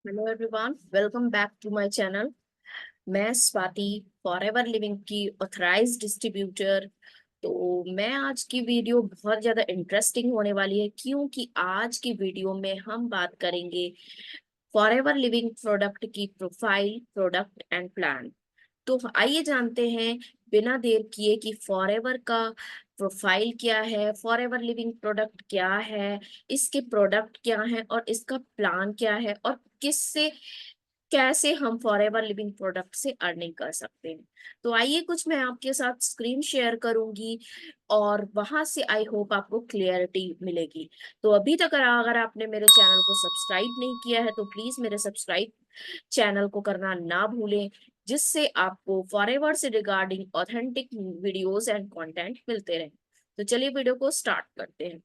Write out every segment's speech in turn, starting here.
Hello everyone, welcome back to my channel. मैं Swati, Forever living की authorised distributor. तो मैं आज की वीडियो बहुत ज़्यादा इंटरेस्टिंग होने वाली है, क्योंकि आज की वीडियो में हम बात करेंगे फॉरएवर लिविंग प्रोडक्ट की प्रोफाइल, प्रोडक्ट एंड प्लान। तो आइए जानते हैं बिना देर किए कि फॉरएवर का प्रोफाइल क्या है, फॉरएवर लिविंग प्रोडक्ट क्या है, इसके प्रोडक्ट क्या है और इसका प्लान क्या है, और किससे कैसे हम फॉरएवर लिविंग प्रोडक्ट से अर्निंग कर सकते हैं। तो आइए कुछ मैं आपके साथ स्क्रीन शेयर करूंगी और वहां से आई होप आपको क्लियरिटी मिलेगी। तो अभी तक अगर आपने मेरे चैनल को सब्सक्राइब नहीं किया है तो प्लीज मेरे सब्सक्राइब चैनल को करना ना भूलें, जिससे आपको फॉरएवर से regarding authentic videos and content मिलते रहे। तो चलिए वीडियो को स्टार्ट करते हैं।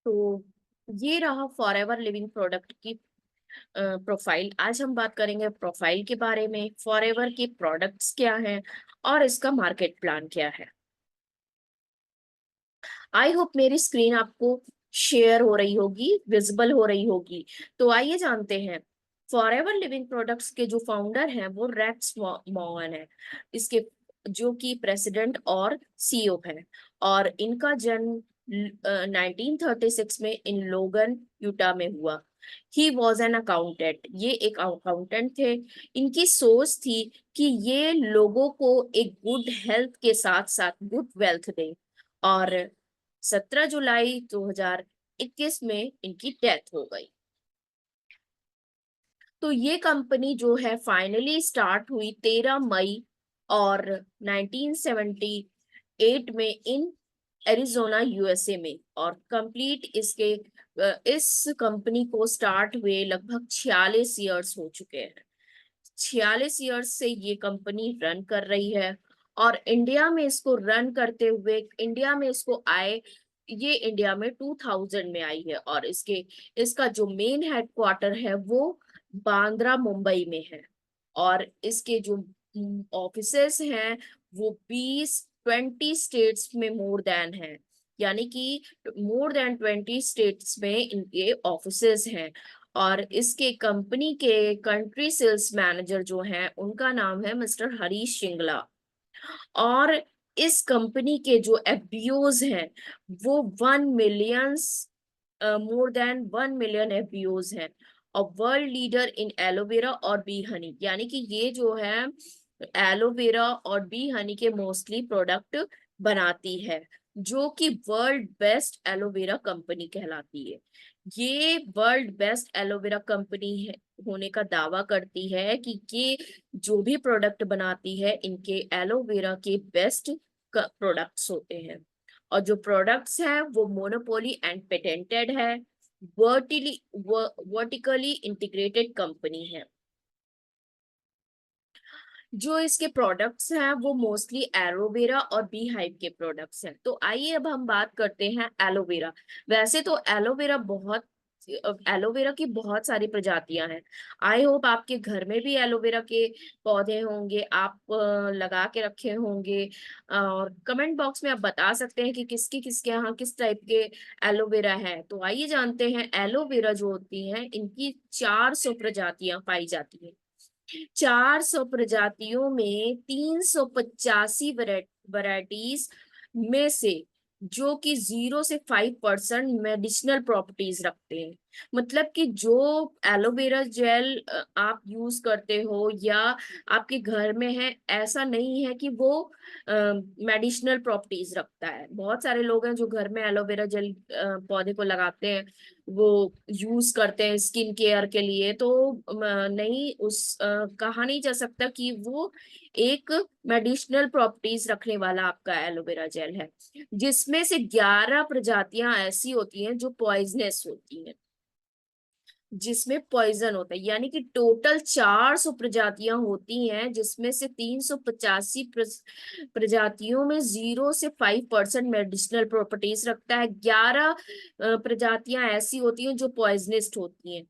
तो ये रहा फॉरएवर लिविंग प्रोडक्ट की प्रोफाइल। आज हम बात करेंगे प्रोफाइल के बारे में, फॉरएवर के प्रोडक्ट्स क्या हैं और इसका मार्केट प्लान क्या है। आई होप मेरी स्क्रीन आपको शेयर हो रही होगी, विजिबल हो रही होगी। तो आइए जानते हैं। फॉरएवर लिविंग प्रोडक्ट्स के जो फाउंडर हैं वो रेक्स मॉगन है, इसके जो कि प्रेसिडेंट और सीईओ है। और इनका जन्म 1936 में इन लोगन यूटा में हुआ। ही वॉज एन अकाउंटेंट, ये एक अकाउंटेंट थे। इनकी सोच थी कि ये लोगों को एक गुड हेल्थ के साथ साथ गुड वेल्थ दें। और 17 जुलाई 2021 में इनकी डेथ हो गई। तो ये कंपनी जो है फाइनली स्टार्ट हुई 13 मई और 1978 में इन एरिजोना यूएसए में। और कंप्लीट इस कंपनी को स्टार्ट हुए लगभग 46 ईयर्स हो चुके हैं। 46 ईयर्स से ये कंपनी रन कर रही है। और इंडिया में इसको रन करते हुए, इंडिया में इसको आए, ये इंडिया में 2000 में आई है। और इसका जो मेन हेडक्वार्टर है वो बांद्रा मुंबई में है। और इसके जो ऑफिसेस हैं वो 20 स्टेट्स में मोर देन है, यानी कि मोर देन 20 स्टेट्स में इनके ऑफिसेस हैं। और इसके कंपनी के कंट्री सेल्स मैनेजर जो हैं उनका नाम है मिस्टर हरीश श्रृंगला। और इस कंपनी के जो एफबीओज हैं वो 1 मिलियंस, मोर देन 1 मिलियन एफबीओज हैं। और वर्ल्ड लीडर इन एलोवेरा और बी हनी, यानी कि ये जो है एलोवेरा और बी हनी के मोस्टली प्रोडक्ट बनाती है, जो कि वर्ल्ड बेस्ट एलोवेरा कंपनी कहलाती है। ये वर्ल्ड बेस्ट एलोवेरा कंपनी है होने का दावा करती है कि ये जो भी प्रोडक्ट बनाती है इनके एलोवेरा के बेस्ट प्रोडक्ट्स होते हैं। और जो प्रोडक्ट्स हैं वो मोनोपोली एंड पेटेंटेड है। वर्टिली वर्टिकली इंटीग्रेटेड कंपनी है। जो इसके प्रोडक्ट्स हैं वो मोस्टली एलोवेरा और बी हाइव के प्रोडक्ट्स हैं। तो आइए अब हम बात करते हैं एलोवेरा। वैसे तो एलोवेरा की बहुत सारी प्रजातियां हैं। आई होप आपके घर में भी एलोवेरा के पौधे होंगे, आप लगा के रखे होंगे। और कमेंट बॉक्स में आप बता सकते हैं कि किसकी किसके यहाँ किस टाइप के एलोवेरा है। तो आइए जानते हैं। एलोवेरा जो होती है इनकी 400 प्रजातियां पाई जाती है। 400 प्रजातियों में 385 वैरायटीज में से जो कि 0 से 5% मेडिसिनल प्रॉपर्टीज रखते हैं। मतलब कि जो एलोवेरा जेल आप यूज करते हो या आपके घर में है, ऐसा नहीं है कि वो मेडिसिनल प्रॉपर्टीज रखता है। बहुत सारे लोग हैं जो घर में एलोवेरा जेल पौधे को लगाते हैं, वो यूज करते हैं स्किन केयर के लिए। तो नहीं, कहा नहीं जा सकता कि वो एक मेडिसिनल प्रॉपर्टीज रखने वाला आपका एलोवेरा जेल है। जिसमें से 11 प्रजातियां ऐसी होती हैं जो पॉइजनस होती हैं, जिसमें पॉइजन होता है। यानी कि टोटल 400 प्रजातियां होती हैं, जिसमें से 385 प्रजातियों में 0 से 5% मेडिसिनल प्रॉपर्टीज रखता है। 11 प्रजातियां ऐसी होती हैं जो पॉइजनिस्ट होती हैं।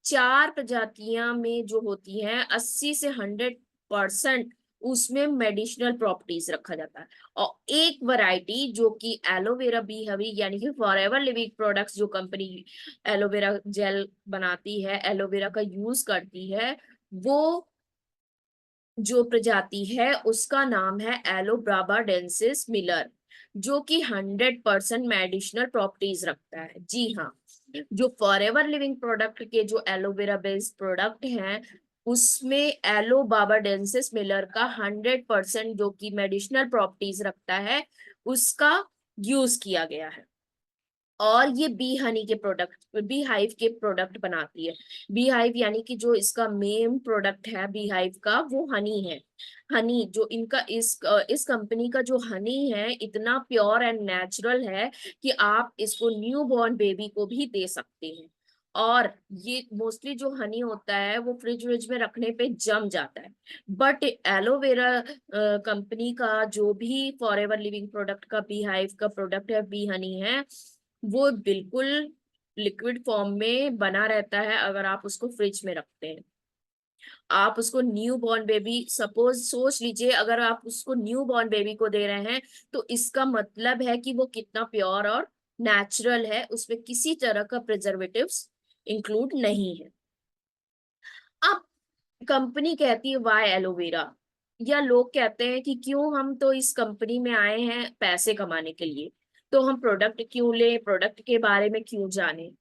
4 प्रजातियां में जो होती हैं 80 से 100% उसमें मेडिसिनल प्रॉपर्टीज रखा जाता है। और एक वैरायटी जो कि एलोवेरा बी हनी यानी कि फॉरएवर लिविंग प्रोडक्ट्स जो कंपनी एलोवेरा जेल बनाती है, एलोवेरा का यूज करती है, वो जो प्रजाति है उसका नाम है एलोब्राबाडेंसिस मिलर, जो कि 100% मेडिसिनल प्रॉपर्टीज रखता है। जी हाँ, जो फॉरएवर लिविंग प्रोडक्ट के जो एलोवेरा बेस्ड प्रोडक्ट हैं उसमें एलोबाबाडेंसिस मिलर का 100% जो कि मेडिसिनल प्रॉपर्टीज रखता है उसका यूज किया गया है। और ये बी हनी के प्रोडक्ट, बी हाइव के प्रोडक्ट बनाती है। बी हाइव यानी कि जो इसका मेन प्रोडक्ट है बी हाइव का वो हनी है। हनी जो इनका इस कंपनी का जो हनी है इतना प्योर एंड नेचुरल है कि आप इसको न्यू बॉर्न बेबी को भी दे सकते हैं। और ये मोस्टली जो हनी होता है वो फ्रिज व्रिज में रखने पे जम जाता है, बट एलोवेरा कंपनी का जो भी फॉरएवर लिविंग प्रोडक्ट का बी हाइव का प्रोडक्ट है बी हनी है, वो बिल्कुल लिक्विड फॉर्म में बना रहता है अगर आप उसको फ्रिज में रखते हैं। आप उसको न्यू बॉर्न बेबी, सपोज सोच लीजिए अगर आप उसको न्यू बॉर्न बेबी को दे रहे हैं तो इसका मतलब है कि वो कितना प्योर और नेचुरल है, उसमें किसी तरह का प्रिजर्वेटिव्स इंक्लूड नहीं है। अब कंपनी कहती है वाई एलोवेरा, या लोग कहते हैं कि क्यों, हम तो इस कंपनी में आए हैं पैसे कमाने के लिए, तो हम प्रोडक्ट क्यों ले, प्रोडक्ट के बारे में क्यों जाने।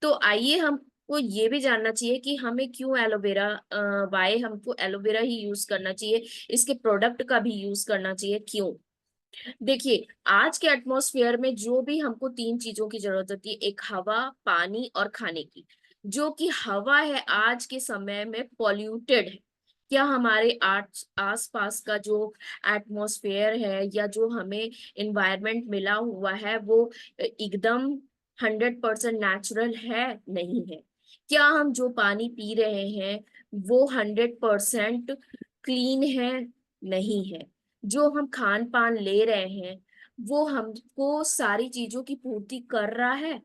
तो आइए हमको ये भी जानना चाहिए कि हमें क्यों एलोवेरा, वाई हमको एलोवेरा ही यूज करना चाहिए, इसके प्रोडक्ट का भी यूज करना चाहिए, क्यों। देखिए, आज के एटमॉस्फेयर में जो भी हमको तीन चीजों की जरूरत होती है, एक हवा, पानी और खाने की। जो कि हवा है आज के समय में पॉल्यूटेड है। क्या हमारे आस पास का जो एटमॉस्फेयर है या जो हमें इन्वायरमेंट मिला हुआ है वो एकदम 100% नेचुरल है? नहीं है। क्या हम जो पानी पी रहे हैं वो 100% क्लीन है? नहीं है। जो हम खान पान ले रहे हैं वो हमको सारी चीजों की पूर्ति कर रहा है?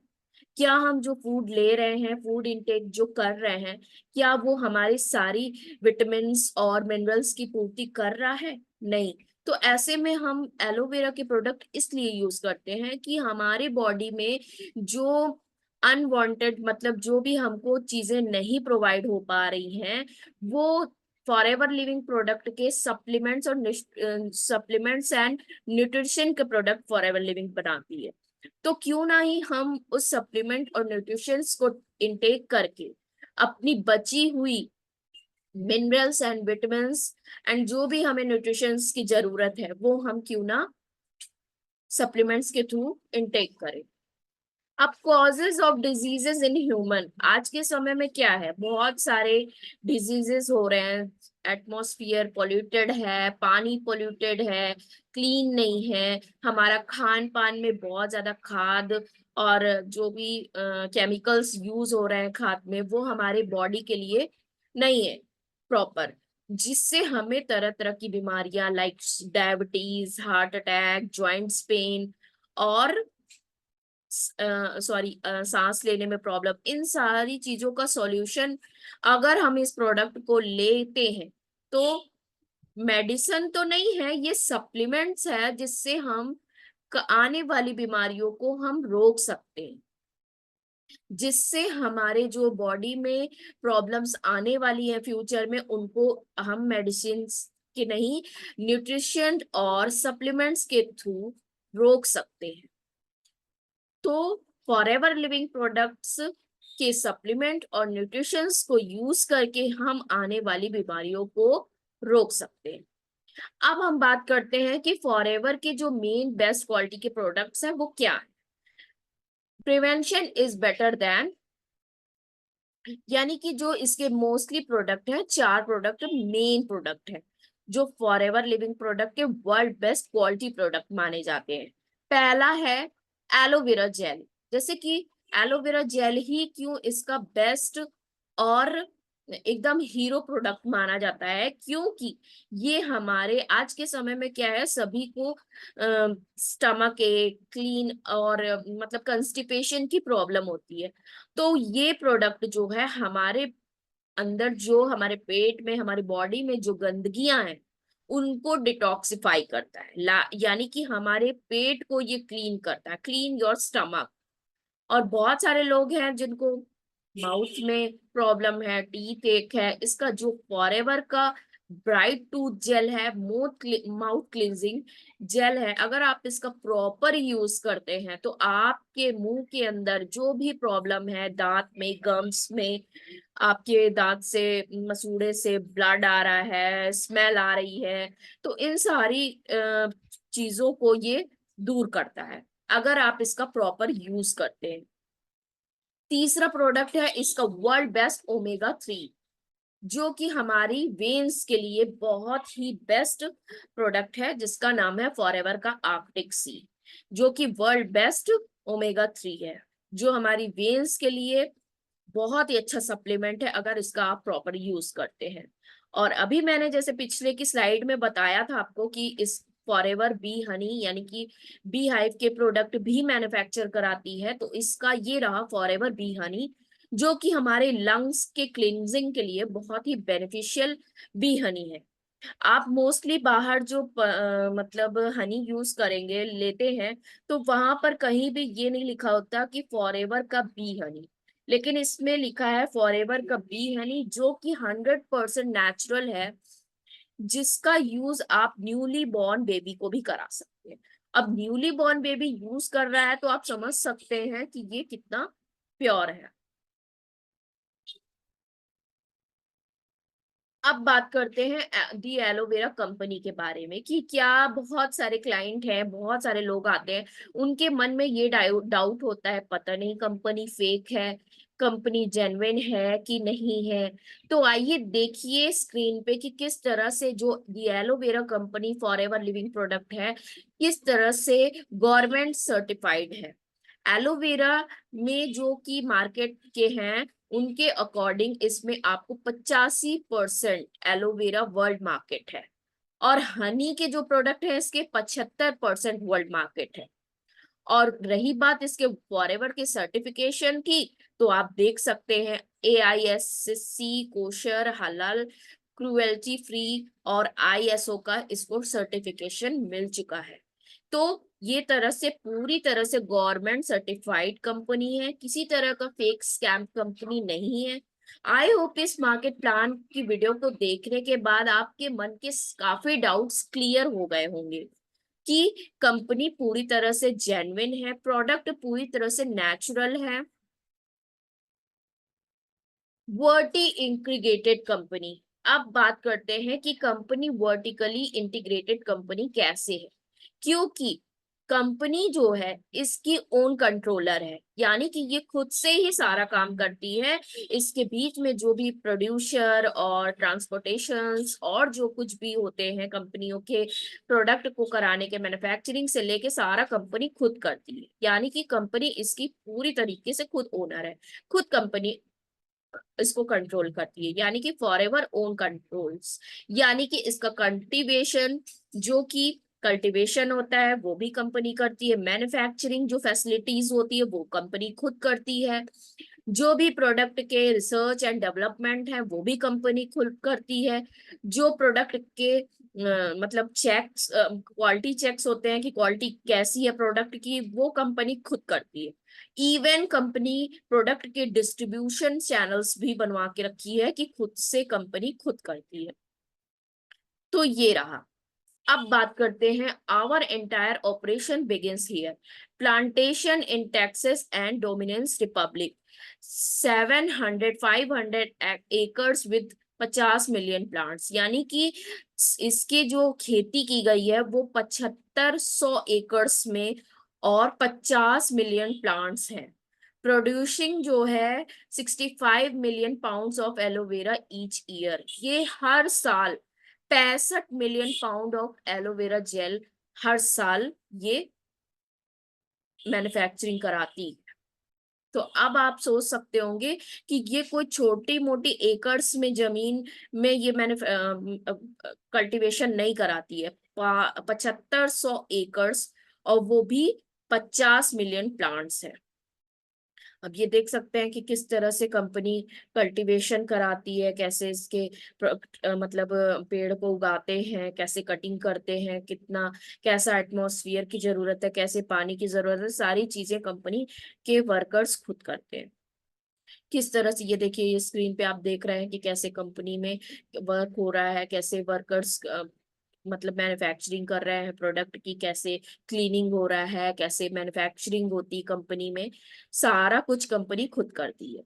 क्या हम जो फूड ले रहे हैं, फूड इंटेक जो कर रहे हैं, क्या वो हमारी सारी विटामिन्स और मिनरल्स की पूर्ति कर रहा है? नहीं। तो ऐसे में हम एलोवेरा के प्रोडक्ट इसलिए यूज करते हैं कि हमारे बॉडी में जो अनवांटेड, मतलब जो भी हमको चीजें नहीं प्रोवाइड हो पा रही हैं, वो फॉरएवर लिविंग प्रोडक्ट के सप्लीमेंट्स और सप्लीमेंट्स एंड न्यूट्रिशन के प्रोडक्ट फॉरएवर लिविंग बनाती है। तो क्यों ना ही हम उस सप्लीमेंट और न्यूट्रिशंस को इनटेक करके अपनी बची हुई मिनरल्स एंड विटामिन्स एंड जो भी हमें न्यूट्रिशंस की जरूरत है वो हम क्यों ना सप्लीमेंट्स के थ्रू इनटेक करें। अब causes of diseases in human, आज के समय में क्या है, बहुत सारे डिजीजेस हो रहे हैं। एटमॉस्फेयर पोल्यूटेड है, पानी पोल्यूटेड है, क्लीन नहीं है, हमारा खान पान में बहुत ज्यादा खाद और जो भी केमिकल्स यूज हो रहे हैं खाद में वो हमारे बॉडी के लिए नहीं है प्रॉपर, जिससे हमें तरह तरह की बीमारियां like diabetes, heart attack, joints pain और सांस लेने में प्रॉब्लम, इन सारी चीजों का सॉल्यूशन अगर हम इस प्रोडक्ट को लेते हैं तो मेडिसिन तो नहीं है, ये सप्लीमेंट्स है जिससे हम आने वाली बीमारियों को हम रोक सकते हैं, जिससे हमारे जो बॉडी में प्रॉब्लम्स आने वाली है फ्यूचर में उनको हम मेडिसिन के नहीं, न्यूट्रिशन और सप्लीमेंट्स के थ्रू रोक सकते हैं। तो फॉरएवर लिविंग प्रोडक्ट्स के सप्लीमेंट और न्यूट्रिशंस को यूज करके हम आने वाली बीमारियों को रोक सकते हैं। अब हम बात करते हैं कि फॉरएवर के जो मेन बेस्ट क्वालिटी के प्रोडक्ट्स हैं वो क्या है। प्रिवेंशन इज बेटर देन, यानी कि जो इसके मोस्टली प्रोडक्ट है, चार प्रोडक्ट मेन प्रोडक्ट है जो फॉरएवर लिविंग प्रोडक्ट के वर्ल्ड बेस्ट क्वालिटी प्रोडक्ट माने जाते हैं। पहला है एलोवेरा जेल। जैसे कि एलोवेरा जेल ही क्यों इसका बेस्ट और एकदम हीरो प्रोडक्ट माना जाता है, क्योंकि ये हमारे आज के समय में क्या है, सभी को स्टमक एक क्लीन और मतलब कंस्टिपेशन की प्रॉब्लम होती है। तो ये प्रोडक्ट जो है हमारे अंदर, जो हमारे पेट में, हमारे बॉडी में जो गंदगियां हैं उनको डिटॉक्सिफाई करता है, यानी कि हमारे पेट को ये क्लीन करता है, क्लीन योर स्टमक। और बहुत सारे लोग हैं जिनको माउथ में प्रॉब्लम है, टीथ एक है, इसका जो फॉरएवर का ब्राइट टूथ जेल है, माउथ क्लिनजिंग जेल है, अगर आप इसका प्रॉपर यूज करते हैं तो आपके मुंह के अंदर जो भी प्रॉब्लम है, दांत में, गम्स में, आपके दांत से, मसूड़े से ब्लड आ रहा है, स्मेल आ रही है, तो इन सारी चीजों को ये दूर करता है अगर आप इसका प्रॉपर यूज करते हैं। तीसरा प्रोडक्ट है इसका वर्ल्ड बेस्ट ओमेगा 3, जो कि हमारी वेन्स के लिए बहुत ही बेस्ट प्रोडक्ट है, जिसका नाम है फॉरएवर का आर्कटिक सी, जो कि वर्ल्ड बेस्ट ओमेगा 3 है, जो हमारी वेन्स के लिए बहुत ही अच्छा सप्लीमेंट है अगर इसका आप प्रॉपर यूज करते हैं। और अभी मैंने जैसे पिछले की स्लाइड में बताया था आपको कि इस फॉरएवर बी हनी यानी कि बी हाइव के प्रोडक्ट भी मैन्युफैक्चर कराती है, तो इसका ये रहा फॉरएवर बी हनी, जो कि हमारे लंग्स के क्लींजिंग के लिए बहुत ही बेनिफिशियल बी हनी है। आप मोस्टली बाहर जो मतलब हनी यूज करेंगे, लेते हैं, तो वहां पर कहीं भी ये नहीं लिखा होता कि फॉरएवर का बी हनी, लेकिन इसमें लिखा है फॉरएवर का बी हनी, जो कि 100% नेचुरल है, जिसका यूज आप न्यूली बॉर्न बेबी को भी करा सकते हैं। अब न्यूली बॉर्न बेबी यूज कर रहा है तो आप समझ सकते हैं कि ये कितना प्योर है। अब बात करते हैं दी एलोवेरा कंपनी के बारे में कि क्या बहुत सारे क्लाइंट हैं, बहुत सारे लोग आते हैं, उनके मन में ये डाउट होता है, पता नहीं कंपनी फेक है, कंपनी जेन्युइन है कि नहीं है। तो आइए देखिए स्क्रीन पे कि किस तरह से जो the aloe vera company forever living product है, किस तरह से गवर्नमेंट सर्टिफाइड है। एलोवेरा में जो कि मार्केट के हैं, उनके अकॉर्डिंग इसमें आपको 85% एलोवेरा वर्ल्ड मार्केट है, और हनी के जो प्रोडक्ट है इसके 75% वर्ल्ड मार्केट है। और रही बात इसके फॉरएवर के सर्टिफिकेशन की, तो आप देख सकते हैं AISC कोशर, हलाल, क्रुएल्टी फ्री और ISO का इसको सर्टिफिकेशन मिल चुका है। तो ये तरह से पूरी तरह से गवर्नमेंट सर्टिफाइड कंपनी है, किसी तरह का फेक स्कैम कंपनी नहीं है। आई होप इस मार्केट प्लान की वीडियो को देखने के बाद आपके मन के काफी डाउट्स क्लियर हो गए होंगे कि कंपनी पूरी तरह से जेन्युइन है, प्रोडक्ट पूरी तरह से नेचुरल है। Varti integrated company. अब बात करते हैं कि कंपनी वर्टिकली इंटीग्रेटेड कंपनी कैसे है। क्योंकि कंपनी जो है इसकी ओन कंट्रोलर है, यानी कि ये खुद से ही सारा काम करती है। इसके बीच में जो भी प्रोड्यूसर और ट्रांसपोर्टेशंस और जो कुछ भी होते हैं कंपनियों के प्रोडक्ट को कराने के, मैन्युफैक्चरिंग से लेके सारा कंपनी खुद करती है, यानी कि कंपनी इसकी पूरी तरीके से खुद ओनर है, खुद कंपनी इसको कंट्रोल करती है, यानी कि फॉरएवर ओन कंट्रोल्स। यानी कि इसका कल्टीवेशन, जो कि कल्टीवेशन होता है वो भी कंपनी करती है, मैन्युफैक्चरिंग जो फैसिलिटीज होती है वो कंपनी खुद करती है, जो भी प्रोडक्ट के रिसर्च एंड डेवलपमेंट है वो भी कंपनी खुद करती है, जो प्रोडक्ट के मतलब चेक्स, क्वालिटी चेक्स होते हैं कि क्वालिटी कैसी है प्रोडक्ट की, वो कंपनी खुद करती है। इवन कंपनी प्रोडक्ट के डिस्ट्रीब्यूशन चैनल्स भी बनवा के रखी है कि खुद से कंपनी खुद करती है। तो ये रहा। अब बात करते हैं our entire operation begins here, plantation in Texas and Dominican Republic, 500 acres with 50 million plants, यानी कि इसकी जो खेती की गई है वो 7500 एकर्स में, और 50 मिलियन प्लांट्स हैं। प्रोड्यूसिंग जो है 65 million pounds of aloe vera each year, ये हर साल 65 million pound of aloe vera gel हर साल ये मैन्युफैक्चरिंग कराती है। तो अब आप सोच सकते होंगे कि ये कोई छोटी मोटी एकर्स में जमीन में ये मैंने कल्टीवेशन नहीं कराती है, 7500 एकर्स, और वो भी 50 मिलियन प्लांट्स है। अब ये देख सकते हैं कि किस तरह से कंपनी कल्टीवेशन कराती है, कैसे इसके मतलब पेड़ को उगाते हैं, कैसे कटिंग करते हैं, कितना कैसा एटमॉस्फेयर की जरूरत है, कैसे पानी की जरूरत है, सारी चीजें कंपनी के वर्कर्स खुद करते हैं। किस तरह से, ये देखिए, ये स्क्रीन पे आप देख रहे हैं कि कैसे कंपनी में वर्क हो रहा है, कैसे वर्कर्स मतलब मैन्युफैक्चरिंग कर रहे हैं प्रोडक्ट की, कैसे क्लीनिंग हो रहा है, कैसे मैन्युफैक्चरिंग होती कंपनी में, सारा कुछ कंपनी खुद करती है।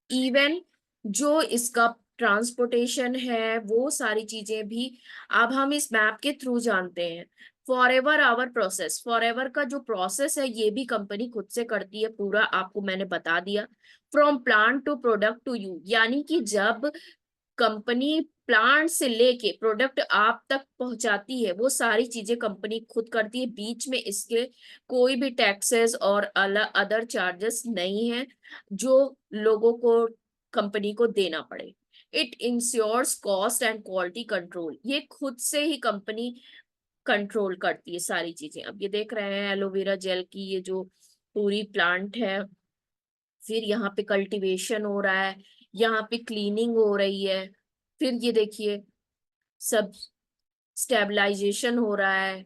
इवन जो इसका ट्रांसपोर्टेशन है, वो सारी चीजें भी अब हम इस मैप के थ्रू जानते हैं। Forever our process, Forever का जो प्रोसेस है ये भी कंपनी खुद से करती है, पूरा आपको मैंने बता दिया। From plant to product to you, यानी कि जब कंपनी प्लांट से लेके प्रोडक्ट आप तक पहुंचाती है, वो सारी चीजें कंपनी खुद करती है। बीच में इसके कोई भी टैक्सेस और अदर चार्जेस नहीं है जो लोगों को, कंपनी को देना पड़े। It ensures cost and quality control, ये खुद से ही कंपनी कंट्रोल करती है सारी चीजें। अब ये देख रहे हैं एलोवेरा जेल की ये जो पूरी प्लांट है, फिर यहाँ पे कल्टीवेशन हो रहा है, यहाँ पे क्लीनिंग हो रही है, फिर ये देखिए सब स्टेबलाइजेशन हो रहा है,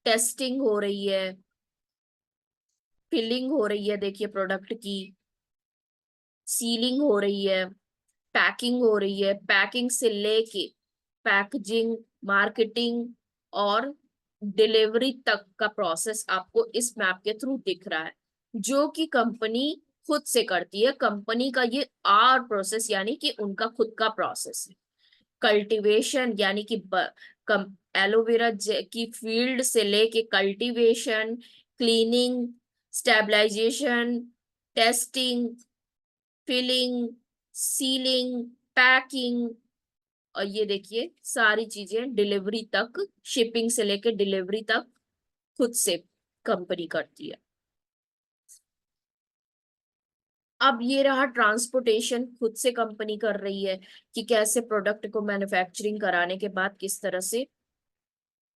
टेस्टिंग हो रही है, फिलिंग हो रही है, देखिए प्रोडक्ट की सीलिंग हो रही है, पैकिंग हो रही है, पैकिंग से लेके पैकेजिंग, मार्केटिंग और डिलीवरी तक का प्रोसेस आपको इस मैप के थ्रू दिख रहा है, जो कि कंपनी खुद से करती है। कंपनी का ये आर प्रोसेस, यानी कि उनका खुद का प्रोसेस है। कल्टीवेशन यानी कि एलोवेरा की फील्ड से लेके cultivation, cleaning, stabilisation, testing, filling, sealing, packing, और ये देखिए सारी चीजें डिलीवरी तक, शिपिंग से लेके डिलीवरी तक खुद से कंपनी करती है। अब ये रहा ट्रांसपोर्टेशन, खुद से कंपनी कर रही है कि कैसे प्रोडक्ट को मैन्युफैक्चरिंग कराने के बाद किस तरह से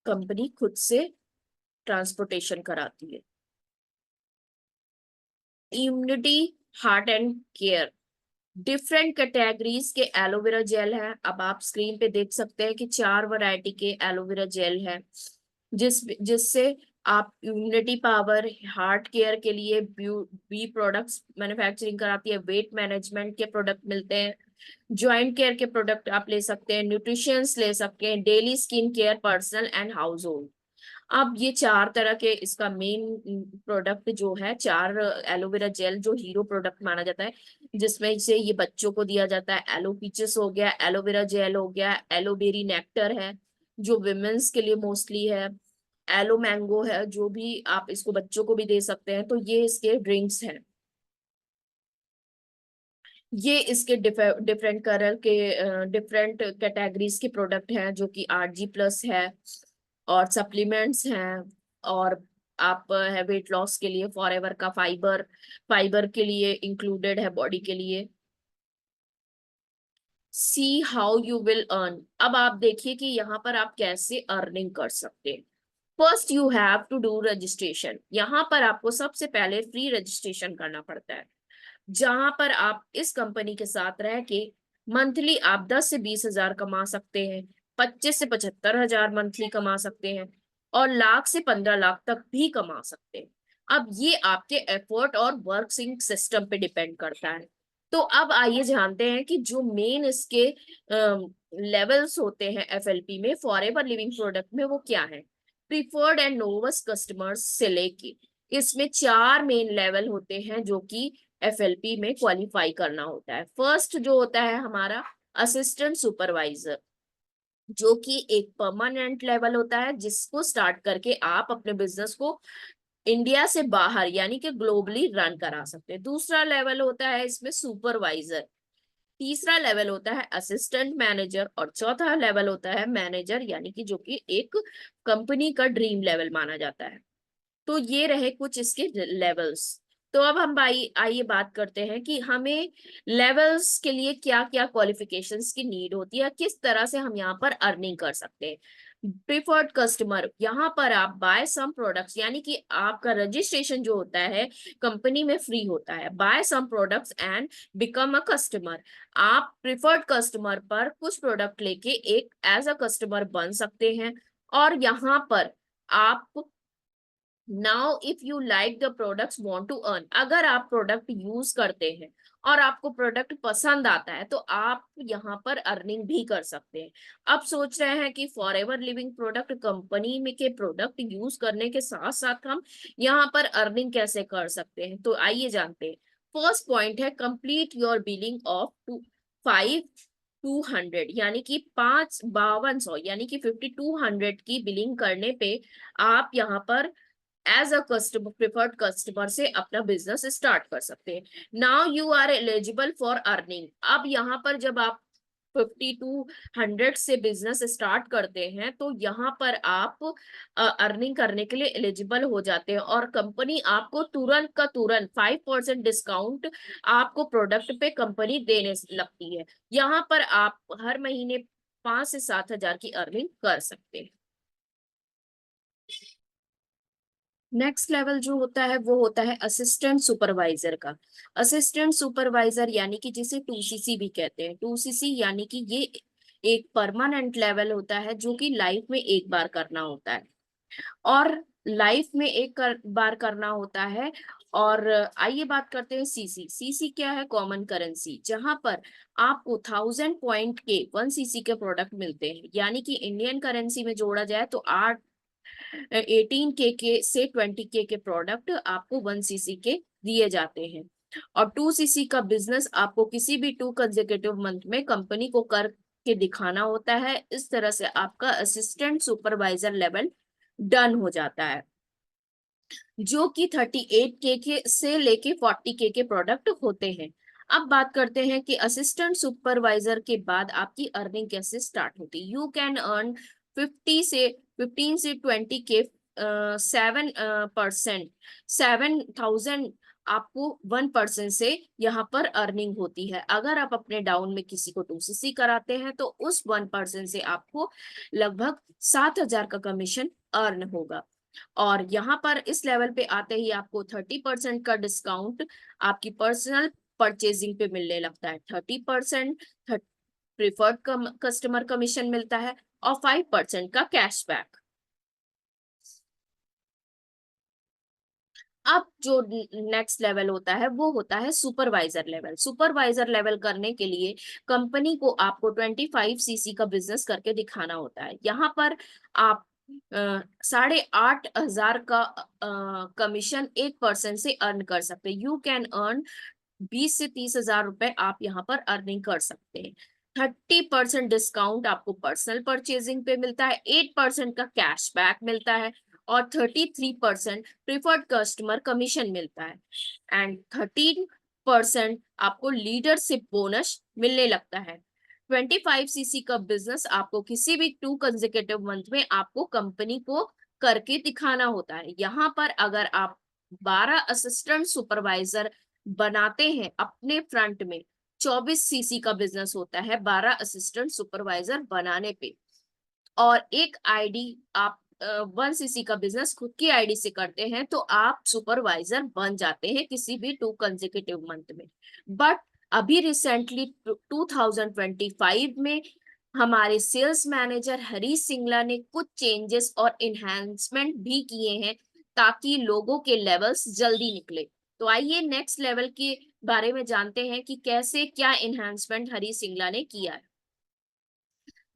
कंपनी खुद से ट्रांसपोर्टेशन कराती है। Immunity, heart and care, different categories के एलोवेरा जेल है। अब आप स्क्रीन पे देख सकते हैं कि 4 वैरायटी के एलोवेरा जेल है, जिससे आप इम्यूनिटी पावर, हार्ट केयर के लिए बी प्रोडक्ट्स मैन्युफैक्चरिंग कराती है, वेट मैनेजमेंट के प्रोडक्ट मिलते हैं, जॉइंट केयर के प्रोडक्ट आप ले सकते हैं, न्यूट्रिशंस ले सकते हैं, daily skin care, personal and house hold. अब ये 4 तरह के इसका मेन प्रोडक्ट जो है, 4 एलोवेरा जेल जो हीरो प्रोडक्ट माना जाता है, जिसमें से ये बच्चों को दिया जाता है। एलो पीचेस हो गया, एलोवेरा जेल हो गया, एलोबेरी नेक्टर है जो विमेन्स के लिए मोस्टली है, एलो मैंगो है जो भी आप इसको बच्चों को भी दे सकते हैं। तो ये इसके ड्रिंक्स हैं। ये इसके डिफरेंट कलर के डिफरेंट कैटेगरीज के प्रोडक्ट हैं, जो कि RG+ है, और सप्लीमेंट्स हैं, और आप है वेट लॉस के लिए फॉरएवर का फाइबर, फाइबर के लिए इंक्लूडेड है बॉडी के लिए। See how you will earn, अब आप देखिए कि यहाँ पर आप कैसे अर्निंग कर सकते हैं। First you have to do registration, यहाँ पर आपको सबसे पहले फ्री रजिस्ट्रेशन करना पड़ता है, जहां पर आप इस कंपनी के साथ रह के मंथली आप 10 से 20 हजार कमा सकते हैं, 25 से 75 हजार मंथली कमा सकते हैं, और लाख से 15 लाख तक भी कमा सकते हैं। अब ये आपके एफर्ट और वर्किंग सिस्टम पे डिपेंड करता है। तो अब आइए जानते हैं कि जो मेन इसके लेवल्स होते हैं FLP में, फॉरएवर लिविंग प्रोडक्ट में, वो क्या है। प्रीफर्ड एंड नोवस कस्टमर्स से लेके इसमें 4 मेन लेवल होते हैं जो कि FLP में क्वालिफाई करना होता है। फर्स्ट जो होता है हमारा असिस्टेंट सुपरवाइजर, जो कि एक परमानेंट लेवल होता है, जिसको स्टार्ट करके आप अपने बिजनेस को इंडिया से बाहर यानी कि ग्लोबली रन करा सकते हैं। दूसरा लेवल होता है इसमें सुपरवाइजर, तीसरा लेवल होता है असिस्टेंट मैनेजर, और चौथा लेवल होता है मैनेजर, यानी कि जो कि एक कंपनी का ड्रीम लेवल माना जाता है। तो ये रहे कुछ इसके लेवल्स। तो अब हम भाई आइए बात करते हैं कि हमें लेवल्स के लिए क्या क्या क्वालिफिकेशंस की नीड होती है, किस तरह से हम यहाँ पर अर्निंग कर सकते हैं। प्रिफर्ड कस्टमर, यहाँ पर आप बाय सम प्रोडक्ट्स, यानी कि आपका रजिस्ट्रेशन जो होता है कंपनी में फ्री होता है। Buy some products and become a customer, आप प्रिफर्ड कस्टमर पर कुछ प्रोडक्ट लेके एक एज अ कस्टमर बन सकते हैं। और यहाँ पर आप now if you like the products want to earn, अगर आप प्रोडक्ट यूज करते हैं और आपको प्रोडक्ट पसंद आता है तो आप यहाँ पर अर्निंग भी कर सकते हैं। अब सोच रहे हैं कि for ever living product company में के प्रोडक्ट यूज करने के साथ साथ हम यहाँ पर अर्निंग कैसे कर सकते हैं, तो आइए जानते हैं। फर्स्ट पॉइंट है कंप्लीट योर बिलिंग ऑफ 200, यानी कि 5200, यानी कि 5200 की बिलिंग करने पे आप यहाँ पर as a customer, preferred customer से अपना बिजनेस स्टार्ट कर सकते हैं। Now you are eligible for earning, अब यहाँ पर जब आप 5200 से बिजनेस स्टार्ट करते हैं तो यहाँ पर आप अर्निंग करने के लिए एलिजिबल हो जाते हैं और कंपनी आपको तुरंत का तुरंत 5% डिस्काउंट आपको प्रोडक्ट पे कंपनी देने लगती है। यहाँ पर आप हर महीने 5 से 7 हजार की अर्निंग कर सकते हैं। नेक्स्ट लेवल जो होता है वो होता है असिस्टेंट सुपरवाइजर का। असिस्टेंट सुपरवाइजर यानी कि जिसे 2CC भी कहते हैं। 2CC यानी कि ये एक परमानेंट लेवल होता है जो कि लाइफ में एक बार करना होता है, और लाइफ में बार करना होता है। और आइए बात करते हैं सीसी। सीसी क्या है? कॉमन करेंसी, जहां पर आपको 1000 पॉइंट के 1CC के प्रोडक्ट मिलते हैं, यानी कि इंडियन करेंसी में जोड़ा जाए तो 18K से 20K के प्रोडक्ट आपको 1CC के दिए जाते हैं। और 2CC का बिजनेस आपको किसी भी 2 कंसेक्यूटिव मंथ में कंपनी को करके दिखाना होता है। इस तरह से आपका असिस्टेंट सुपरवाइजर लेवल डन हो जाता है, जो कि 38K के से लेके 40K के प्रोडक्ट होते हैं। अब बात करते हैं कि असिस्टेंट सुपरवाइजर के बाद आपकी अर्निंग कैसे स्टार्ट होती है। यू कैन अर्न 15 से 20K, 7%, 7000 आपको 1% से यहाँ पर अर्निंग होती है। अगर आप अपने डाउन में किसी को 2CC कराते हैं तो उस 1% से आपको लगभग 7000 का कमीशन अर्न होगा। और यहाँ पर इस लेवल पे आते ही आपको 30% का डिस्काउंट आपकी पर्सनल परचेजिंग पे मिलने लगता है। 30% प्रिफर्ड कस्टमर कमीशन मिलता है और 5% का कैशबैक। अब जो नेक्स्ट लेवल होता है वो होता है सुपरवाइजर लेवल। सुपरवाइजर लेवल करने के लिए कंपनी को आपको 25CC का बिजनेस करके दिखाना होता है। यहाँ पर आप 8500 का कमीशन 1% से अर्न कर सकते हैं। यू कैन अर्न 20 से 30 हजार रुपए आप यहाँ पर अर्निंग कर सकते हैं। 30% डिस्काउंट आपको पर्सनल परचेजिंग पे मिलता है, 8% का कैशबैक मिलता है और 33% प्रिफर्ड कस्टमर कमीशन मिलता है, एंड 13% आपको लीडरशिप बोनस मिलने लगता है। 25CC का बिजनेस आपको किसी भी 2 कंसेक्यूटिव मंथ में आपको कंपनी को करके दिखाना होता है। यहाँ पर अगर आप 12 असिस्टेंट सुपरवाइजर बनाते हैं अपने फ्रंट में, 24CC का बिजनेस होता है 12 असिस्टेंट सुपरवाइजर बनाने पे, और एक आईडी आप 1CC का बिजनेस खुद की आईडी से करते हैं तो आप सुपरवाइजर बन जाते हैं किसी भी 2 कंसेक्यूटिव मंथ में। बट अभी रिसेंटली 2025 में हमारे सेल्स मैनेजर हरीश सिंगला ने कुछ चेंजेस और इन्हांसमेंट भी किए हैं ताकि लोगों के लेवल्स जल्दी निकले। तो आइए नेक्स्ट लेवल के बारे में जानते हैं कि कैसे क्या इन्हांसमेंट हरीश सिंगला ने किया है,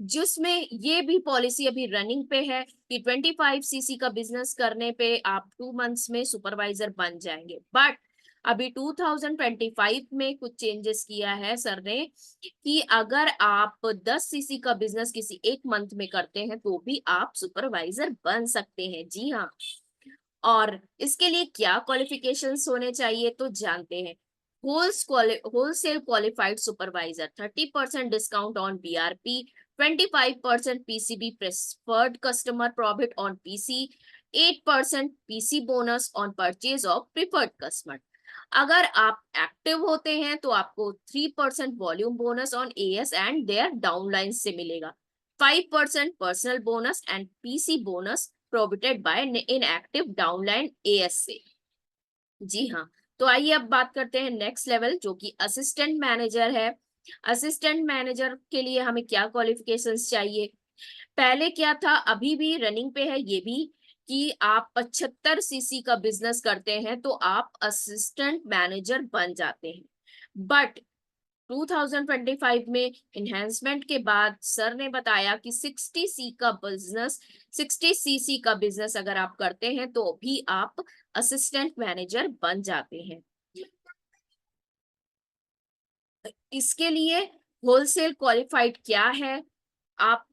जिसमें ये भी पॉलिसी अभी रनिंग पे है कि 25CC का बिजनेस करने पे आप 2 मंथ्स में सुपरवाइजर बन जाएंगे। बट अभी 2025 में कुछ चेंजेस किया है सर ने कि अगर आप 10CC का बिजनेस किसी एक मंथ में करते हैं तो भी आप सुपरवाइजर बन सकते हैं। जी हाँ। और इसके लिए क्या क्वालिफिकेशंस होने चाहिए तो जानते हैं। Wholesale qualified supervisor, 30% discount on BRP, 25% PCB preferred customer profit on PC, 8% PC bonus on purchase of preferred customer। अगर आप एक्टिव होते हैं तो आपको 3% volume bonus on AS and their downline से मिलेगा। 5% personal bonus and PC bonus provided by inactive downline ASA. जी हाँ, तो आइए अब बात करते हैं नेक्स्ट लेवल जो कि असिस्टेंट मैनेजर है। असिस्टेंट मैनेजर के लिए हमें क्या क्वालिफिकेशंस चाहिए? पहले क्या था, अभी भी रनिंग पे है ये भी, कि आप 75 सीसी का बिजनेस करते हैं तो आप असिस्टेंट मैनेजर बन जाते हैं। बट 2025 में इन्हेंसमेंट के बाद सर ने बताया कि 60 सीसी का बिजनेस अगर आप करते हैं तो भी आप असिस्टेंट मैनेजर बन जाते हैं। इसके लिए होलसेल क्वालिफाइड क्या है आप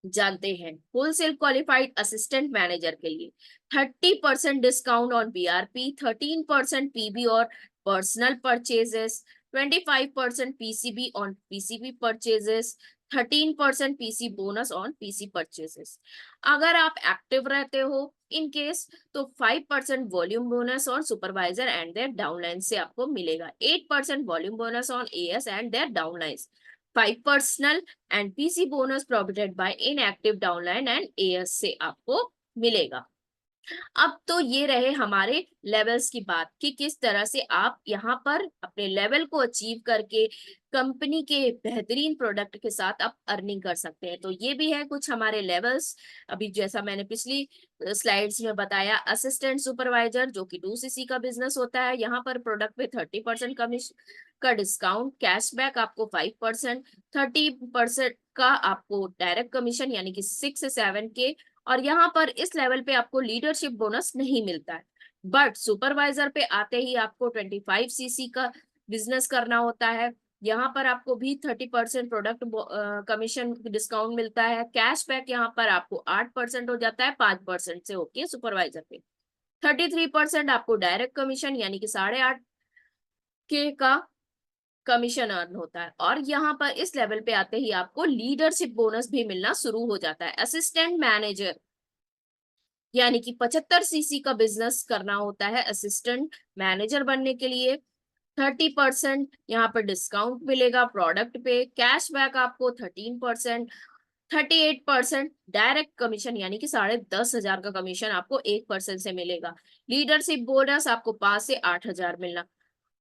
जानते हैं? होलसेल क्वालिफाइड असिस्टेंट मैनेजर के लिए 30% डिस्काउंट ऑन बीआरपी, 13% पीबी और personal purchases, 25% PCB on PCB purchases, 13% PC bonus on PC purchases. अगर आप एक्टिव रहते हो इन केस तो 5% volume bonus on supervisor and their downline से आपको मिलेगा, 8% volume bonus on AS and their downlines, 5 personal and PC bonus provided by inactive downline and AS से आपको मिलेगा। अब तो ये रहे हमारे लेवल्स की बात कि किस तरह से आप यहाँ पर अपने लेवल को अचीव करके कंपनी के बेहतरीन प्रोडक्ट के साथ आप अर्निंग कर सकते हैं। तो ये भी है कुछ हमारे लेवल्स। अभी जैसा मैंने पिछली स्लाइड्स में बताया, असिस्टेंट सुपरवाइजर जो कि 2 सीसी का बिजनेस होता है, यहाँ पर प्रोडक्ट पे 30% कमीशन का डिस्काउंट, कैशबैक आपको 5%, 30% का आपको डायरेक्ट कमीशन यानी कि 6 से 7 के, और यहाँ पर इस लेवल पे आपको लीडरशिप बोनस नहीं मिलता है। बट सुपरवाइजर पे आते ही आपको 25 सीसी का बिजनेस करना होता है, यहाँ पर आपको भी 30% प्रोडक्ट कमीशन डिस्काउंट मिलता है। कैशबैक यहाँ पर आपको 8% हो जाता है, 5% से होके सुपरवाइजर पे, 33% आपको डायरेक्ट कमीशन यानी कि 8.5 के का कमीशन अर्न होता है। और यहाँ पर इस लेवल पे आते ही आपको लीडरशिप बोनस भी मिलना शुरू हो जाता है। असिस्टेंट मैनेजर यानी कि 75 सीसी का बिजनेस करना होता है असिस्टेंट मैनेजर बनने के लिए, 30% यहाँ पर डिस्काउंट मिलेगा प्रोडक्ट पे, कैशबैक आपको 13%, 38% डायरेक्ट कमीशन यानी कि 10,500 का कमीशन आपको 1% से मिलेगा, लीडरशिप बोनस आपको 5 से 8 हजार मिलना।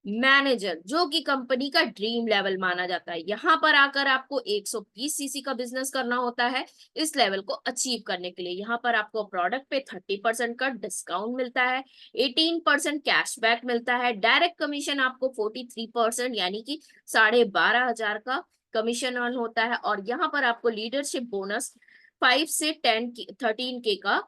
मैनेजर जो कि कंपनी का ड्रीम लेवल माना जाता है, यहाँ पर आकर आपको 120 सीसी का बिजनेस करना होता है इस लेवल को अचीव करने के लिए। यहाँ पर आपको प्रोडक्ट पे 30% का डिस्काउंट मिलता है, 18% कैशबैक मिलता है, डायरेक्ट कमीशन आपको 43% यानी कि 12,500 का कमीशन अर्न होता है, और यहाँ पर आपको लीडरशिप बोनस 5 से 13 के का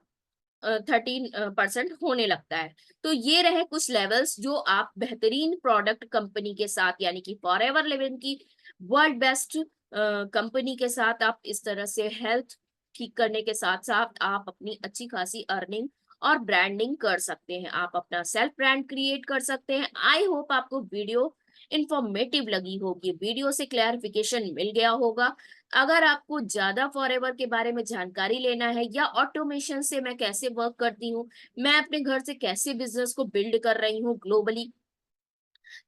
13% होने लगता है। तो ये रहे कुछ लेवल्स जो आप बेहतरीन प्रोडक्ट कंपनी के साथ यानी कि फॉरएवर लिविंग की वर्ल्ड बेस्ट कंपनी के साथ आप इस तरह से हेल्थ ठीक करने के साथ साथ आप अपनी अच्छी खासी अर्निंग और ब्रांडिंग कर सकते हैं, आप अपना सेल्फ ब्रांड क्रिएट कर सकते हैं। आई होप आपको वीडियो इंफॉर्मेटिव लगी होगी, वीडियो से क्लैरिफिकेशन मिल गया होगा। अगर आपको ज्यादा फॉरएवर के बारे में जानकारी लेना है या ऑटोमेशन से मैं कैसे वर्क करती हूँ, मैं अपने घर से कैसे बिजनेस को बिल्ड कर रही हूँ ग्लोबली,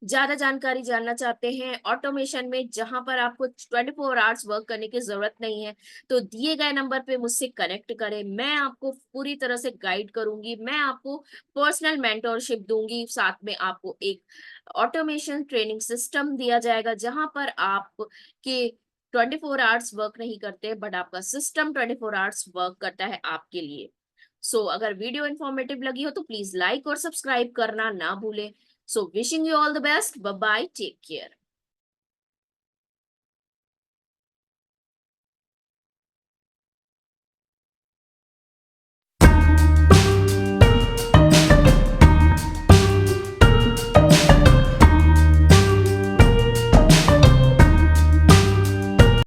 ज्यादा जानकारी जानना चाहते हैं ऑटोमेशन में जहां पर आपको 24 आवर्स वर्क करने की जरूरत नहीं है, तो दिए गए नंबर पे मुझसे कनेक्ट करें। मैं आपको पूरी तरह से गाइड करूंगी, मैं आपको पर्सनल मेंटोरशिप दूंगी, साथ में आपको एक ऑटोमेशन ट्रेनिंग सिस्टम दिया जाएगा जहां पर आप के 24 आवर्स वर्क नहीं करते बट आपका सिस्टम 24 आवर्स वर्क करता है आपके लिए। अगर वीडियो इन्फॉर्मेटिव लगी हो तो प्लीज लाइक और सब्सक्राइब करना ना भूलें। So wishing you all the best. Bye bye. Take care.